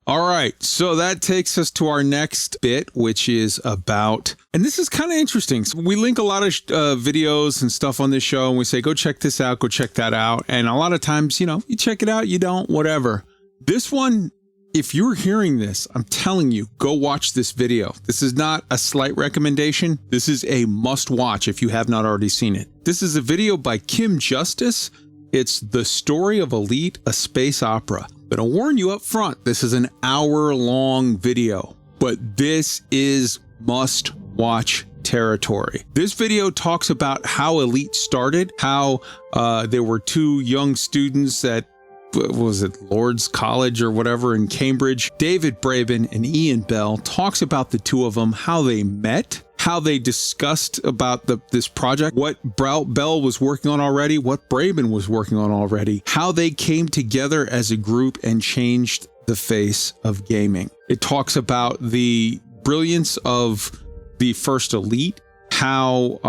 All right, so that takes us to our next bit, which is about, and this is kind of interesting. So we link a lot of videos and stuff on this show, and we say, go check this out, go check that out. And a lot of times, you know, you check it out, you don't, whatever. This one, if you're hearing this, I'm telling you, go watch this video. This is not a slight recommendation. This is a must watch if you have not already seen it. This is a video by Kim Justice. It's The Story of Elite, a Space Opera. But I'll warn you up front, this is an hour-long video, but this is must-watch territory. This video talks about how Elite started, how there were two young students at, was it Lord's College or whatever in Cambridge. David Braben and Ian Bell talks about the two of them, how they met, how they discussed about this project, what Bell was working on already, what Braben was working on already, how they came together as a group and changed the face of gaming. It talks about the brilliance of the first Elite, how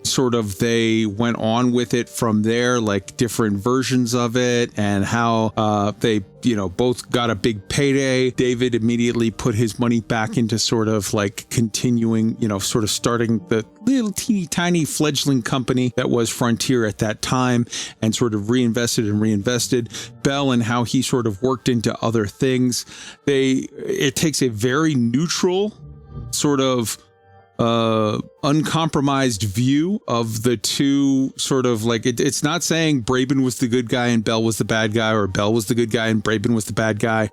sort of they went on with it from there, like different versions of it, and how they, you know, both got a big payday. David immediately put his money back into sort of like continuing, you know, sort of starting the little teeny tiny fledgling company that was Frontier at that time, and sort of reinvested. Bell and how he sort of worked into other things. It takes a very neutral sort of uncompromised view of the two, sort of like it's not saying Braben was the good guy and Bell was the bad guy, or Bell was the good guy and Braben was the bad guy.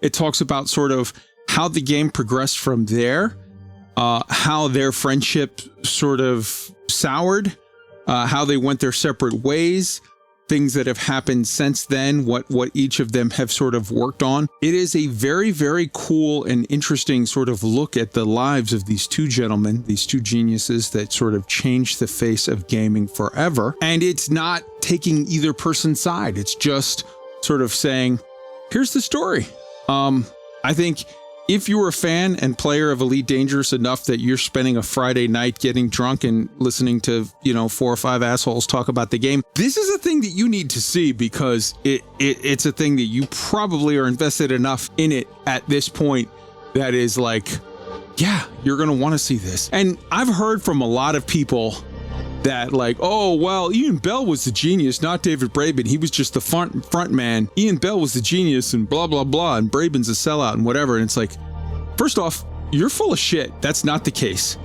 It talks about sort of how the game progressed from there, how their friendship sort of soured, how they went their separate ways, things that have happened since then, what each of them have sort of worked on. It is a very, very cool and interesting sort of look at the lives of these two gentlemen, these two geniuses that sort of changed the face of gaming forever. And it's not taking either person's side. It's just sort of saying, here's the story. I think if you were a fan and player of Elite Dangerous enough that you're spending a Friday night getting drunk and listening to, you know, 4 or 5 assholes talk about the game, this is a thing that you need to see, because it's a thing that you probably are invested enough in it at this point that is like, yeah, you're going to want to see this. And I've heard from a lot of people that like, oh, well, Ian Bell was the genius, not David Braben. He was just the front man. Ian Bell was the genius and blah, blah, blah. And Braben's a sellout and whatever. And it's like, first off, you're full of shit. That's not the case.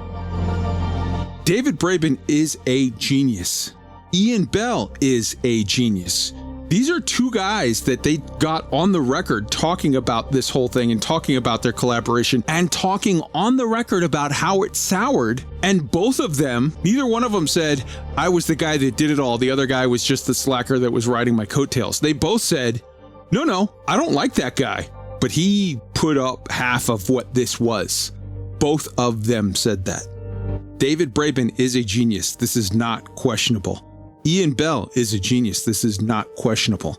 David Braben is a genius. Ian Bell is a genius. These are two guys that they got on the record talking about this whole thing and talking about their collaboration and talking on the record about how it soured. And both of them, neither one of them said, I was the guy that did it all. The other guy was just the slacker that was riding my coattails. They both said, no, I don't like that guy, but he put up half of what this was. Both of them said that. David Braben is a genius. This is not questionable. Ian Bell is a genius. This is not questionable.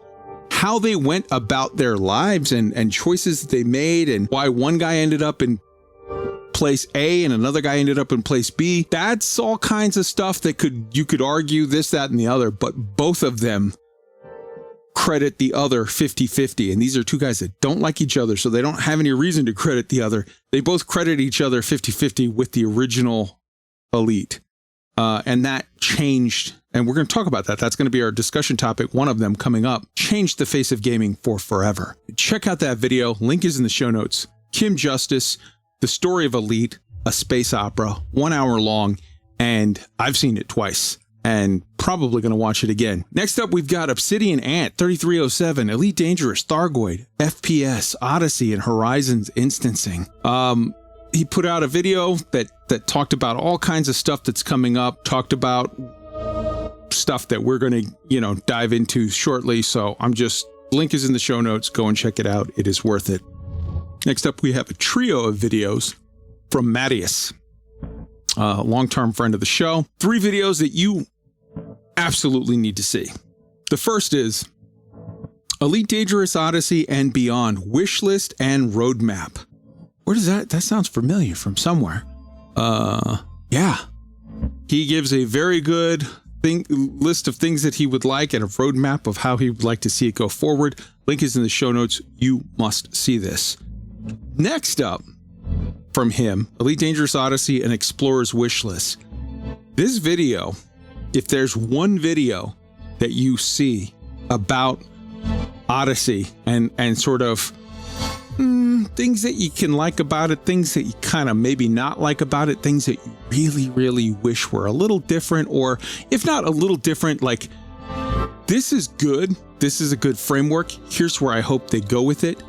How they went about their lives and choices that they made, and why one guy ended up in place A and another guy ended up in place B, that's all kinds of stuff that you could argue this, that, and the other, but both of them credit the other 50-50. And these are two guys that don't like each other, so they don't have any reason to credit the other. They both credit each other 50-50 with the original Elite. And that changed, and we're going to talk about that. That's going to be our discussion topic, one of them coming up. Changed the face of gaming for forever. Check out that video. Link is in the show notes. Kim Justice, The Story of Elite, a space opera, 1 hour long, and I've seen it twice and probably going to watch it again. Next up, we've got Obsidian Ant 3307, Elite Dangerous, Thargoid, FPS, Odyssey, and Horizons instancing. He put out a video that talked about all kinds of stuff that's coming up, talked about stuff that we're going to, dive into shortly. So link is in the show notes. Go and check it out. It is worth it. Next up, we have a trio of videos from MATTIUS, a long-term friend of the show. 3 videos that you absolutely need to see. The first is Elite Dangerous, Odyssey, and Beyond, Wishlist and Roadmap. Where does that sounds familiar from somewhere. Yeah. He gives a very good list of things that he would like and a roadmap of how he would like to see it go forward. Link is in the show notes. You must see this. Next up from him, Elite Dangerous Odyssey and Explorer's Wishlist. This video, if there's one video that you see about Odyssey and sort of things that you can like about it, things that you kind of maybe not like about it, things that you really, really wish were a little different, or if not a little different, like, this is good. This is a good framework. Here's where I hope they go with it.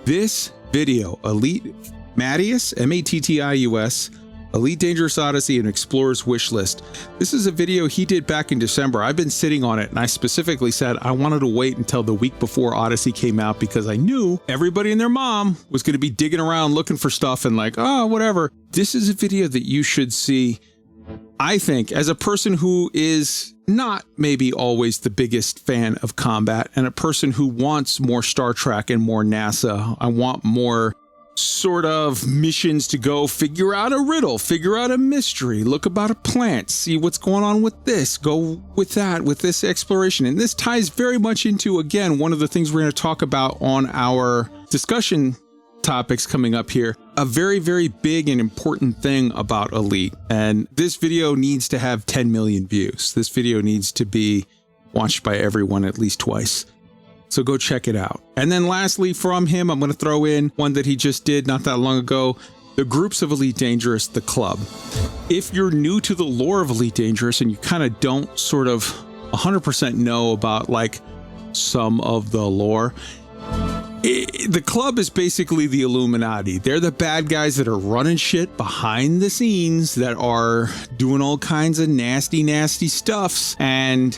This video, Elite MATTIUS, MATTIUS, Elite Dangerous Odyssey and Explorer's Wishlist. This is a video he did back in December. I've been sitting on it, and I specifically said I wanted to wait until the week before Odyssey came out because I knew everybody and their mom was going to be digging around looking for stuff and like, oh, whatever. This is a video that you should see. I think, as a person who is not maybe always the biggest fan of combat, and a person who wants more Star Trek and more NASA, I want more sort of missions to go figure out a riddle, figure out a mystery, look about a plant, see what's going on with this, go with that, with this exploration. And this ties very much into, again, one of the things we're going to talk about on our discussion topics coming up here, a very, very big and important thing about Elite. And this video needs to have 10 million views. This video needs to be watched by everyone at least twice. So go check it out. And then lastly from him, I'm going to throw in one that he just did not that long ago, the Groups of Elite Dangerous, the club. If you're new to the lore of Elite Dangerous and you kind of don't sort of 100% know about like some of the lore, the club is basically the Illuminati. They're the bad guys that are running shit behind the scenes, that are doing all kinds of nasty, nasty stuffs. And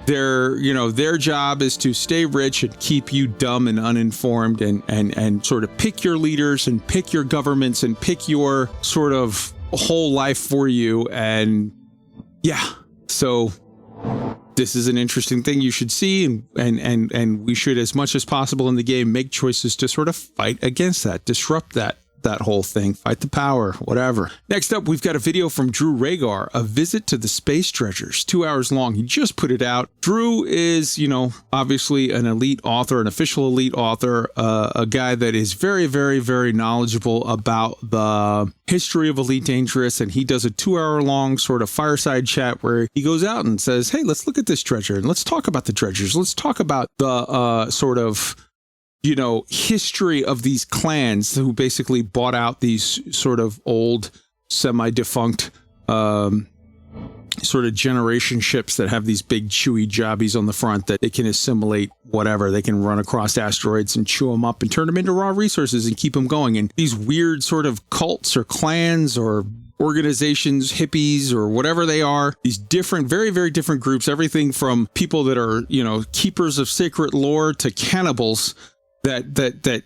their job is to stay rich and keep you dumb and uninformed, and sort of pick your leaders and pick your governments and pick your sort of whole life for you. And yeah, so this is an interesting thing you should see, and we should, as much as possible in the game, make choices to sort of fight against that, disrupt that whole thing, fight the power, whatever. Next up, we've got a video from Drew Rhaegar, A Visit to the Space Dredgers, 2 hours long. He just put it out. Drew is, obviously an elite author, an official elite author, a guy that is very, very, very knowledgeable about the history of Elite Dangerous, and he does a 2 hour long sort of fireside chat where he goes out and says, hey, let's look at this dredger and let's talk about the dredgers. Let's talk about the sort of history of these clans who basically bought out these sort of old semi-defunct sort of generation ships that have these big chewy jobbies on the front that they can assimilate whatever. They can run across asteroids and chew them up and turn them into raw resources and keep them going. And these weird sort of cults or clans or organizations, hippies or whatever they are, these different, very, very different groups, everything from people that are, keepers of sacred lore to cannibals that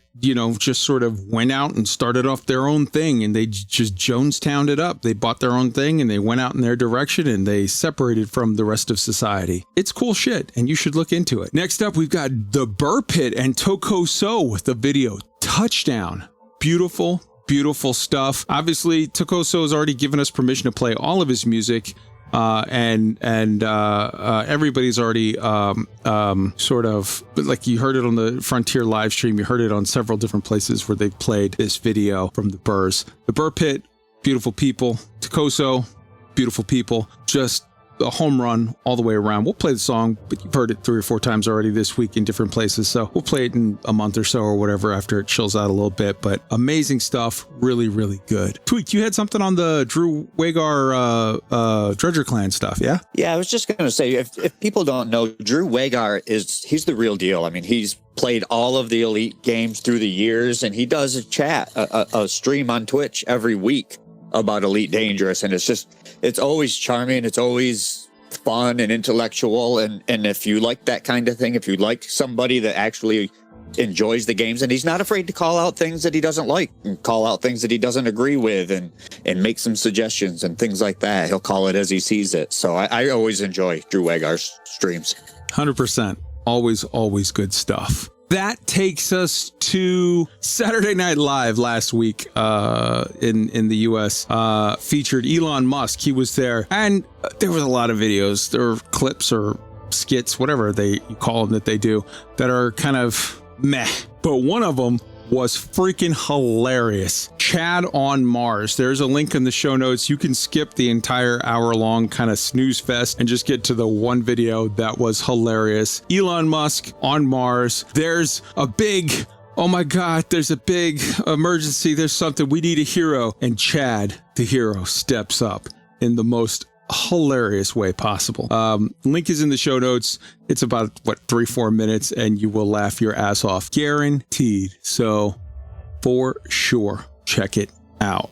just sort of went out and started off their own thing, and they just Jonestowned it up. They bought their own thing and they went out in their direction and they separated from the rest of society. It's cool shit, and you should look into it. Next up, we've got the BUUR Pit and TOCOSO with the video Touchdown. Beautiful, beautiful stuff. Obviously, TOCOSO has already given us permission to play all of his music. Everybody's already sort of, like, you heard it on the Frontier live stream, you heard it on several different places where they've played this video from the BUURs. The BUUR Pit, beautiful people. TOCOSO, beautiful people. Just a home run all the way around. We'll play the song, but you've heard it 3 or 4 times already this week in different places, so we'll play it in a month or so or whatever after it chills out a little bit. But amazing stuff, really, really good. Tweak, you had something on the Drew Rhaegar Dredger Clan stuff, yeah? Yeah, I was just going to say, if people don't know, Drew Rhaegar he's the real deal. I mean, he's played all of the Elite games through the years, and he does a chat, a stream on Twitch every week about Elite Dangerous, and it's always charming, it's always fun and intellectual, and if you like that kind of thing, if you like somebody that actually enjoys the games, and he's not afraid to call out things that he doesn't like and call out things that he doesn't agree with, and make some suggestions and things like that. He'll call it as he sees it. So I always enjoy Drew Rhaegar's streams. 100%. Always good stuff. That takes us to Saturday Night Live last week in the US. Featured Elon Musk. He was there, and there was a lot of videos. There were clips or skits, whatever you call them, that they do, that are kind of meh. But one of them was freaking hilarious. Chad on Mars. There's a link in the show notes. You can skip the entire hour-long kind of snooze fest and just get to the one video that was hilarious. Elon Musk on Mars. There's a big, oh my God, there's a big emergency. There's something. We need a hero. And Chad, the hero, steps up in the most hilarious way possible. Link is in the show notes. It's about, what, 3-4 minutes, and you will laugh your ass off. Guaranteed. So, for sure, check it out.